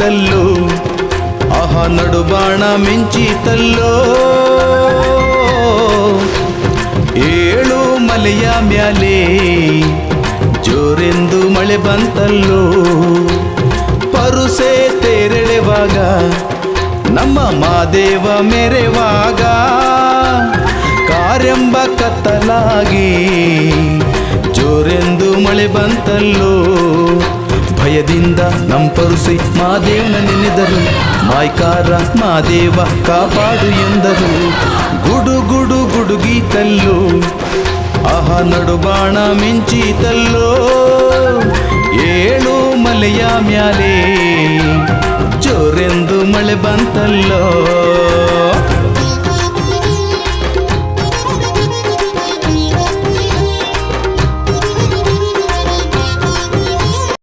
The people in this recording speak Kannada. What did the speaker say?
ಬಂತಲ್ಲೋ ಆಹಾ ನಡುಬಾಣ ಮಿಂಚಿತಲ್ಲೋ ಏಳು ಮಲೆಯ ಮ್ಯಾಲೆ ಜೋರೆಂದು ಮಳೆ ಬಂತಲ್ಲೋ ಪರುಸೆ ತೆರಳುವಾಗ ನಮ್ಮ ಮಾದೇವ ಮೆರೆವಾಗ ಕಾರ್ಯಂಬ ಕತ್ತಲಾಗಿ ಜೋರೆಂದು ಮಳೆ ಬಂತಲ್ಲೋ ಭಯದಿಂದ ನಮ್ಮ ಪರುಸೆ ಮಾದೇವನ ನೆನೆದರು ಮಾಯ್ಕಾರ ಮಾದೇವ ಕಾಪಾಡು ಎಂದರು ಗುಡು ಗುಡು ಗುಡುಗೀತಲ್ಲೋ ಆಹಾ ನಡುಬಾಣ ಮಿಂಚಿತಲ್ಲೋ ಏಳು ಮಲೆಯ ಮ್ಯಾಲೆ ಜೋರೆಂದು ಮಳೆ ಬಂತಲ್ಲೋ